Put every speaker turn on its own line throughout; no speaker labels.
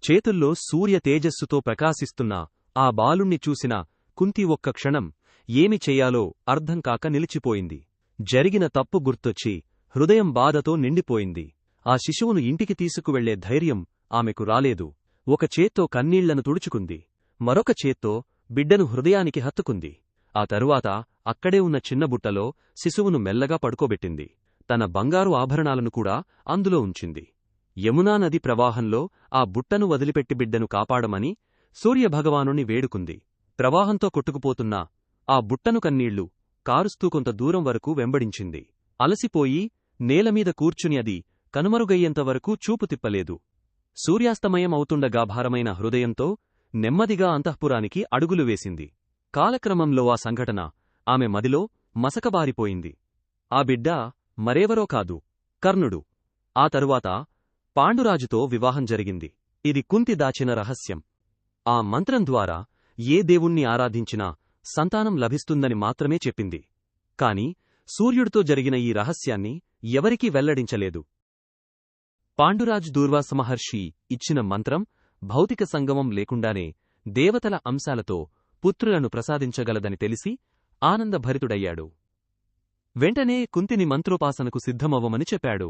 చేతుల్లో సూర్య తేజస్సుతో ప్రకాశిస్తున్న ఆ బాలుణ్ణి చూసిన కుంతి ఒక్క క్షణం ఏమి చెయ్యాలో అర్థంకాక నిలిచిపోయింది. జరిగిన తప్పు గుర్తొచ్చి హృదయం బాధతో నిండిపోయింది. ఆ శిశువును ఇంటికి తీసుకువెళ్లే ధైర్యం ఆమెకు రాలేదు. ఒక చేత్తో కన్నీళ్లను తుడుచుకుంది, మరొక చేత్తో బిడ్డను హృదయానికి హత్తుకుంది. ఆ తరువాత అక్కడే ఉన్న చిన్న బుట్టలో శిశువును మెల్లగా పడుకోబెట్టింది. తన బంగారు ఆభరణాలను కూడా అందులో ఉంచింది. యమునా నది ప్రవాహంలో ఆ బుట్టను వదిలిపెట్టి బిడ్డను కాపాడమని సూర్యభగవానుని వేడుకుంది. ప్రవాహంతో కొట్టుకుపోతున్న ఆ బుట్టను కన్నీళ్లు కారుస్తూ కొంత దూరం వరకు వెంబడించింది. అలసిపోయి నేలమీద కూర్చుని అది కనుమరుగయ్యేంతవరకు చూపు తిప్పలేదు. సూర్యాస్తమయం అవుతుండగా భారమైన హృదయంతో నెమ్మదిగా అంతఃపురానికి అడుగులు వేసింది. కాలక్రమంలో ఆ సంఘటన ఆమె మదిలో మసకబారిపోయింది. ఆ బిడ్డ మరెవరో కాదు, కర్ణుడు. ఆ తరువాత పాండురాజుతో వివాహం జరిగింది. ఇది కుంతి దాచిన రహస్యం. ఆ మంత్రం ద్వారా ఏ దేవుణ్ణి ఆరాధించినా సంతానం లభిస్తుందని మాత్రమే చెప్పింది. కాని సూర్యుడితో జరిగిన ఈ రహస్యాన్ని ఎవరికీ వెల్లడించలేదు. పాండురాజు దూర్వాస మహర్షి ఇచ్చిన మంత్రం భౌతిక సంగమం లేకుండానే దేవతల అంశాలతో పుత్రులను ప్రసాదించగలదని తెలిసి ఆనందభరితుడయ్యాడు. వెంటనే కుంతిని మంత్రోపాసనకు సిద్ధమవ్వమని చెప్పాడు.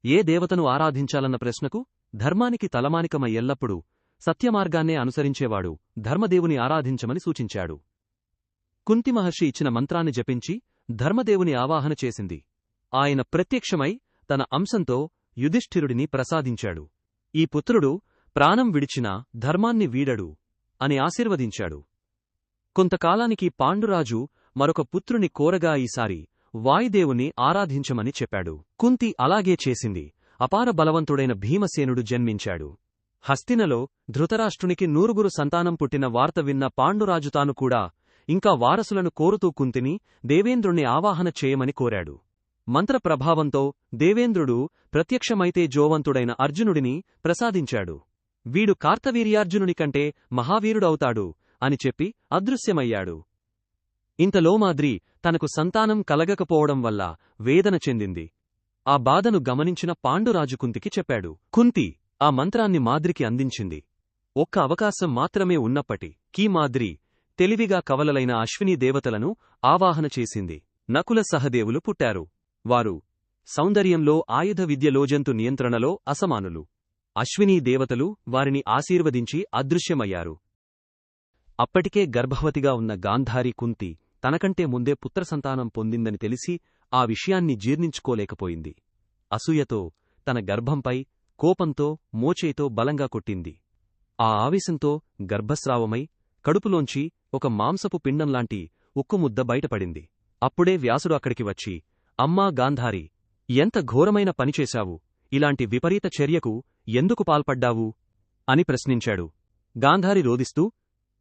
ఏ దేవతను ఆరాధించాలన్న ప్రశ్నకు ధర్మానికి తలమానికమై ఎల్లప్పుడూ సత్యమార్గాన్నే అనుసరించేవాడు ధర్మదేవుని ఆరాధించమని సూచించాడు. కుంతి మహర్షి ఇచ్చిన మంత్రాన్ని జపించి ధర్మదేవుని ఆవాహన చేసింది. ఆయన ప్రత్యక్షమై తన అంశంతో యుధిష్ఠిరుడిని ప్రసాదించాడు. ఈ పుత్రుడు ప్రాణం విడిచినా ధర్మాన్ని వీడడు అని ఆశీర్వదించాడు. కొంతకాలానికి పాండురాజు మరొక పుత్రుని కోరగా ఈసారి వాయుదేవుని ఆరాధించమని చెప్పాడు. కుంతి అలాగే చేసింది. అపార బలవంతుడైన భీమసేనుడు జన్మించాడు. హస్తినలో ధృతరాష్ట్రునికి 9 సంతానం పుట్టిన వార్త విన్న పాండురాజు తాను కూడా ఇంకా వారసులను కోరుతూ కుంతిని దేవేంద్రుణ్ణి ఆవాహన చేయమని కోరాడు. మంత్ర ప్రభావంతో దేవేంద్రుడు ప్రత్యక్షమైతే జోవంతుడైన అర్జునుడిని ప్రసాదించాడు. వీడు కార్తవీర్యార్జునుని కంటే మహావీరుడవుతాడు అని చెప్పి అదృశ్యమయ్యాడు. ఇంతలో మాద్రి తనకు సంతానం కలగకపోవడం వల్ల వేదన చెందింది. ఆ బాధను గమనించిన పాండురాజు కుంతికి చెప్పాడు. కుంతి ఆ మంత్రాన్ని మాద్రికి అందించింది. ఒక్క అవకాశం మాత్రమే ఉన్నప్పటికీ మాద్రి తెలివిగా కవలలైన అశ్వినీ దేవతలను ఆవాహన చేసింది. నకుల సహదేవులు పుట్టారు. వారు సౌందర్యంలో, ఆయుధ విద్యలో, జంతు నియంత్రణలో అసమానులు. అశ్వినీ దేవతలు వారిని ఆశీర్వదించి అదృశ్యమయ్యారు. అప్పటికే గర్భవతిగా ఉన్న గాంధారి కుంతి తనకంటే ముందే పుత్రసంతానం పొందిందని తెలిసి ఆ విషయాన్ని జీర్ణించుకోలేకపోయింది. అసూయతో తన గర్భంపై కోపంతో మోచేతో బలంగా కొట్టింది. ఆ ఆవేశంతో గర్భస్రావమై కడుపులోంచి ఒక మాంసపు పిండంలాంటి ఉక్కుముద్ద బయటపడింది. అప్పుడే వ్యాసుడు అక్కడికి వచ్చి, అమ్మా గాంధారి, ఎంత ఘోరమైన పనిచేశావు, ఇలాంటి విపరీత చర్యకు ఎందుకు పాల్పడ్డావు అని ప్రశ్నించాడు. గాంధారి రోదిస్తూ,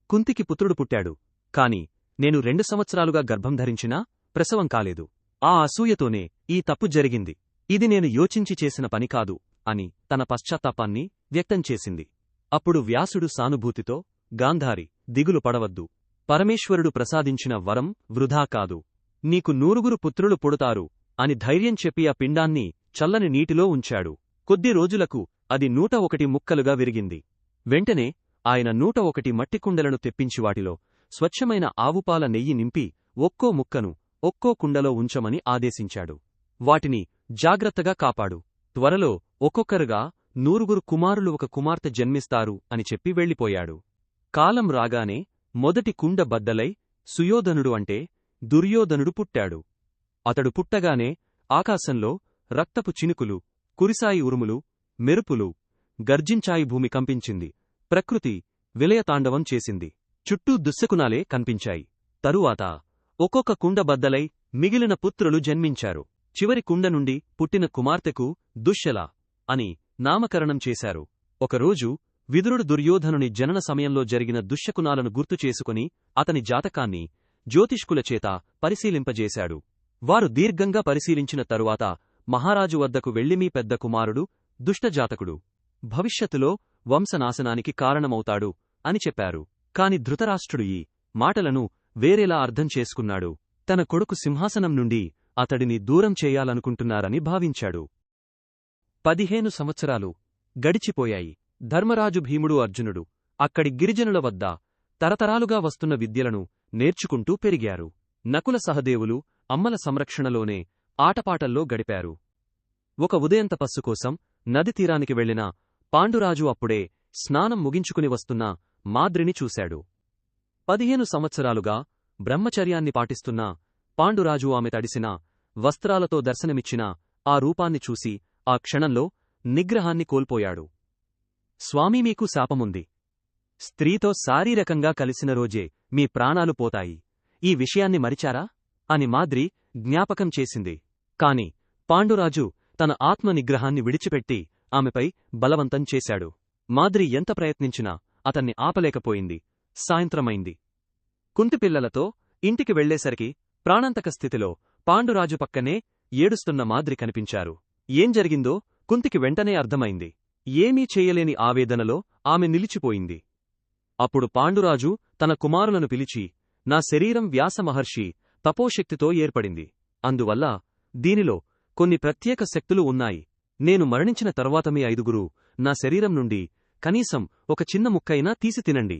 కుంతికి పుత్రుడు పుట్టాడు, కాని నేను 2 సంవత్సరాలుగా గర్భం ధరించినా ప్రసవం కాలేదు. ఆ అసూయతోనే ఈ తప్పు జరిగింది. ఇది నేను యోచించి చేసిన పని కాదు అని తన పశ్చాత్తాపాన్ని వ్యక్తం చేసింది. అప్పుడు వ్యాసుడు సానుభూతితో, గాంధారి, దిగులు పడవద్దు. పరమేశ్వరుడు ప్రసాదించిన వరం వృధా కాదు. నీకు 9 పుత్రులు పుడతారు అని ధైర్యం చెప్పి ఆ పిండాన్ని చల్లని నీటిలో ఉంచాడు. కొద్ది రోజులకు అది 101 ముక్కలుగా విరిగింది. వెంటనే ఆయన 101 మట్టికుండలను తెప్పించి వాటిలో స్వచ్ఛమైన ఆవుపాల నెయ్యి నింపి ఒక్కో ముక్కను ఒక్కో కుండలో ఉంచమని ఆదేశించాడు. వాటిని జాగ్రత్తగా కాపాడు. త్వరలో ఒక్కొక్కరుగా 9 కుమారులు ఒక కుమార్తె జన్మిస్తారు అని చెప్పి వెళ్ళిపోయాడు. కాలం రాగానే మొదటి కుండ బద్దలై సుయోధనుడు అంటే దుర్యోధనుడు పుట్టాడు. అతడు పుట్టగానే ఆకాశంలో రక్తపు చినుకులు, కురిసాయి ఉరుములు, మెరుపులు గర్జించాయి. భూమి కంపించింది. ప్రకృతి విలయతాండవం చేసింది. చుట్టూ దుశ్శకునాలే కనిపించాయి. తరువాత ఒక్కొక్క కుండ బద్దలై మిగిలిన పుత్రులు జన్మించారు. చివరి కుండ నుండి పుట్టిన కుమార్తెకు దుశ్శల అని నామకరణం చేశారు. ఒకరోజు విదురుడు దుర్యోధనుని జనన సమయంలో జరిగిన దుశ్శకునాలను గుర్తుచేసుకుని అతని జాతకాన్ని జ్యోతిష్కుల చేత పరిశీలింపజేశాడు. వారు దీర్ఘంగా పరిశీలించిన తరువాత మహారాజు వద్దకు వెళ్లి, మీ పెద్ద కుమారుడు దుష్టజాతకుడు, భవిష్యత్తులో వంశనాశనానికి కారణమవుతాడు అని చెప్పారు. కాని ధృతరాష్ట్రుడు ఈ మాటలను వేరేలా అర్థం చేసుకున్నాడు. తన కొడుకు సింహాసనం నుండి అతడిని దూరం చేయాలనుకుంటున్నారని భావించాడు. 15 సంవత్సరాలు గడిచిపోయాయి. ధర్మరాజు భీముడు అర్జునుడు అక్కడి గిరిజనుల వద్ద తరతరాలుగా వస్తున్న విద్యలను నేర్చుకుంటూ పెరిగారు. నకుల సహదేవులు అమ్మల సంరక్షణలోనే ఆటపాటల్లో గడిపారు. ఒక ఉదయం తపస్సు కోసం నది తీరానికి వెళ్లిన పాండురాజు అప్పుడే స్నానం ముగించుకుని వస్తున్న మాద్రిని చూశాడు. 15 సంవత్సరాలుగా బ్రహ్మచర్యాన్ని పాటిస్తున్న పాండురాజు ఆమె తడిసిన వస్త్రాలతో దర్శనమిచ్చిన ఆ రూపాన్ని చూసి ఆ క్షణంలో నిగ్రహాన్ని కోల్పోయాడు. స్వామీ, మీకు శాపముంది. స్త్రీతో శారీరకంగా కలిసిన రోజే మీ ప్రాణాలు పోతాయి. ఈ విషయాన్ని మరిచారా అని మాద్రి జ్ఞాపకం చేసింది. కాని పాండురాజు తన ఆత్మ నిగ్రహాన్ని విడిచిపెట్టి ఆమెపై బలవంతం చేశాడు. మాద్రి ఎంత ప్రయత్నించినా అతన్ని ఆపలేకపోయింది. సాయంత్రమైంది. కుంతిపిల్లలతో ఇంటికి వెళ్లేసరికి ప్రాణాంతక స్థితిలో పాండురాజు పక్కనే ఏడుస్తున్న మాద్రి కనిపించారు. ఏం జరిగిందో కుంతికి వెంటనే అర్థమైంది. ఏమీ చేయలేని ఆవేదనలో ఆమె నిలిచిపోయింది. అప్పుడు పాండురాజు తన కుమారులను పిలిచి, నా శరీరం వ్యాసమహర్షి తపోశక్తితో ఏర్పడింది. అందువల్ల దీనిలో కొన్ని ప్రత్యేక శక్తులు ఉన్నాయి. నేను మరణించిన తరువాత మీ 5గురు నా శరీరం నుండి కనీసం ఒక చిన్న ముక్కైనా తీసి తినండి.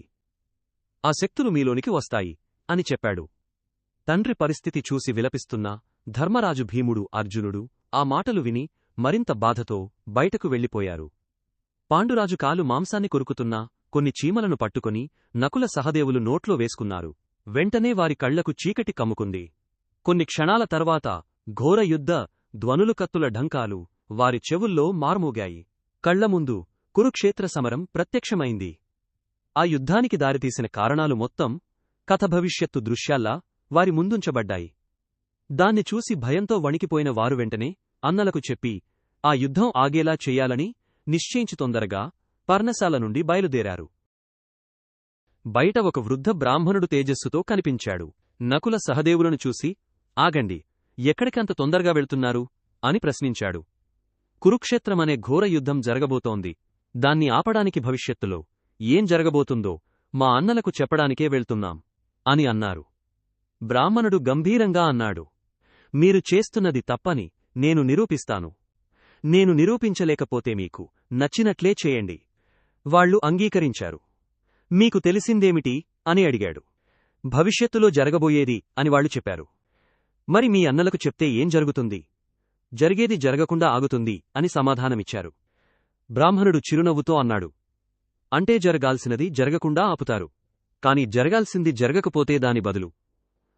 ఆ శక్తులు మీలోనికి వస్తాయి అని చెప్పాడు. తండ్రి పరిస్థితి చూసి విలపిస్తున్న ధర్మరాజు భీముడు అర్జునుడు ఆ మాటలు విని మరింత బాధతో బయటకు వెళ్లిపోయారు. పాండురాజు కాలు మాంసాన్ని కొరుకుతున్నా కొన్ని చీమలను పట్టుకొని నకుల సహదేవులు నోట్లో వేసుకున్నారు. వెంటనే వారి కళ్లకు చీకటి కమ్ముకుంది. కొన్ని క్షణాల తర్వాత ఘోర యుద్ధ ధ్వనులు, కత్తుల ఢంకాలు వారి చెవుల్లో మార్మోగాయి. కళ్లముందు కురుక్షేత్ర సమరం ప్రత్యక్షమైంది. ఆ యుద్ధానికి దారితీసిన కారణాలు మొత్తం కథ భవిష్యత్తు దృశ్యాల్లా వారి ముందుంచబడ్డాయి. దాన్ని చూసి భయంతో వణికిపోయిన వారు వెంటనే అన్నలకు చెప్పి ఆ యుద్ధం ఆగేలా చెయ్యాలని నిశ్చయించి తొందరగా పర్ణశాల నుండి బయలుదేరారు. బయట ఒక వృద్ధ బ్రాహ్మణుడు తేజస్సుతో కనిపించాడు. నకుల సహదేవులను చూసి, ఆగండి, ఎక్కడికంత తొందరగా వెళ్తున్నారు అని ప్రశ్నించాడు. కురుక్షేత్రమనే ఘోర యుద్ధం జరగబోతోంది. దాన్ని ఆపడానికి భవిష్యత్తులో ఏం జరగబోతుందో మా అన్నలకు చెప్పడానికే వెళ్తున్నాం అని అన్నారు. బ్రాహ్మణుడు గంభీరంగా అన్నాడు, మీరు చేస్తున్నది తప్పని నేను నిరూపిస్తాను. నేను నిరూపించలేకపోతే మీకు నచ్చినట్లే చేయండి. వాళ్లు అంగీకరించారు. మీకు తెలిసిందేమిటి అని అడిగాడు. భవిష్యత్తులో జరగబోయేది అని వాళ్లు చెప్పారు. మరి మీ అన్నలకు చెప్తే ఏం జరుగుతుంది? జరిగేది జరగకుండా ఆగుతుంది అని సమాధానమిచ్చారు. బ్రాహ్మణుడు చిరునవ్వుతో అన్నాడు, అంటే జరగాల్సినది జరగకుండా ఆపుతారు. కాని జరగాల్సింది జరగకపోతే దాని బదులు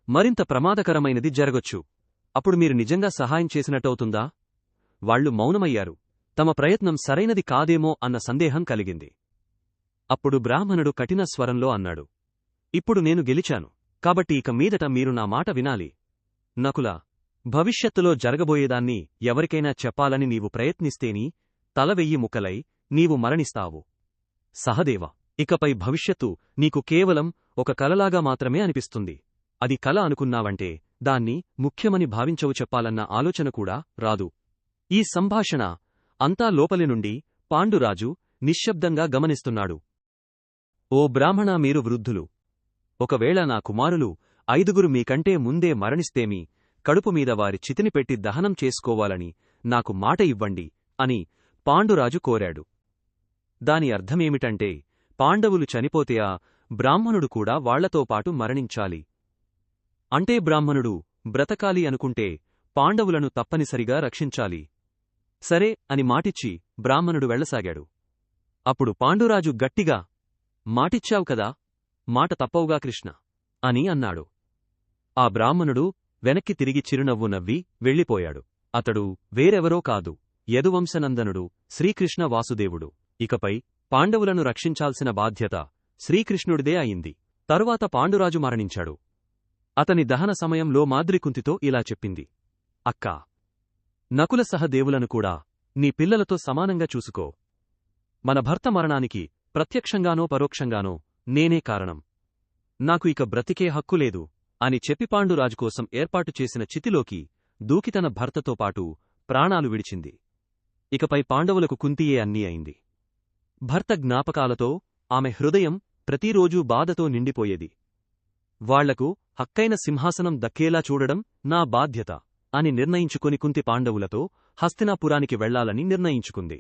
మరింత ప్రమాదకరమైనది జరగొచ్చు. అప్పుడు మీరు నిజంగా సహాయం చేసినట్టవుతుందా? వాళ్లు మౌనమయ్యారు. తమ ప్రయత్నం సరైనది కాదేమో అన్న సందేహం కలిగింది. అప్పుడు బ్రాహ్మణుడు కఠిన స్వరంలో అన్నాడు, ఇప్పుడు నేను గెలిచాను, కాబట్టి ఇక మీదట మీరు నా మాట వినాలి. నకులా, భవిష్యత్తులో జరగబోయేదాన్ని ఎవరికైనా చెప్పాలని నీవు ప్రయత్నిస్తేని తల 1000 ముక్కలై నీవు మరణిస్తావు. సహదేవ, ఇకపై భవిష్యత్తు నీకు కేవలం ఒక కలలాగా మాత్రమే అనిపిస్తుంది. అది కల అనుకున్నావంటే దాన్ని ముఖ్యమని భావించవు, చెప్పాలన్న ఆలోచన కూడా రాదు. ఈ సంభాషణ అంతా లోపలి నుండి పాండురాజు నిశ్శబ్దంగా గమనిస్తున్నాడు. ఓ బ్రాహ్మణా, మీరు వృద్ధులు. ఒకవేళ నా కుమారులు 5గురు మీకంటే ముందే మరణిస్తేమి కడుపుమీద వారి చితిని పెట్టి దహనం చేసుకోవాలని నాకు మాట ఇవ్వండి అని పాండురాజు కోరాడు. దాని అర్థమేమిటంటే పాండవులు చనిపోతే ఆ బ్రాహ్మణుడు కూడా వాళ్లతో పాటు మరణించాలి. అంటే బ్రాహ్మణుడు బ్రతకాలి అనుకుంటే పాండవులను తప్పనిసరిగా రక్షించాలి. సరే అని మాటిచ్చి బ్రాహ్మణుడు వెళ్లసాగాడు. అప్పుడు పాండురాజు గట్టిగా, మాటిచ్చావు కదా, మాట తప్పవుగా కృష్ణ అని అన్నాడు. ఆ బ్రాహ్మణుడు వెనక్కి తిరిగి చిరునవ్వు నవ్వి వెళ్ళిపోయాడు. అతడు వేరెవరో కాదు, యదువంశనందనుడు శ్రీకృష్ణ వాసుదేవుడు. ఇకపై పాండవులను రక్షించాల్సిన బాధ్యత శ్రీకృష్ణుడిదే అయింది. తరువాత పాండురాజు మరణించాడు. అతని దహన సమయంలో మాద్రి కుంతితో ఇలా చెప్పింది, అక్కా, నకుల సహదేవులను కూడా నీ పిల్లలతో సమానంగా చూసుకో. మన భర్త మరణానికి ప్రత్యక్షంగానో పరోక్షంగానో నేనే కారణం. నాకు ఇక బ్రతికే హక్కు లేదు అని చెప్పి పాండురాజు కోసం ఏర్పాటు చేసిన చితిలోకి దూకి తన భర్తతో పాటు ప్రాణాలు విడిచింది. ఇకపై పాండవులకు కుంతియే అన్నీ అయింది. భర్త జ్ఞాపకాలతో ఆమె హృదయం ప్రతిరోజూ బాధతో నిండిపోయేది. వాళ్లకు హక్కైన సింహాసనం దక్కేలా చూడడం నా బాధ్యత అని నిర్ణయించుకుని కుంతి పాండవులతో హస్తినాపురానికి వెళ్లాలని నిర్ణయించుకుంది.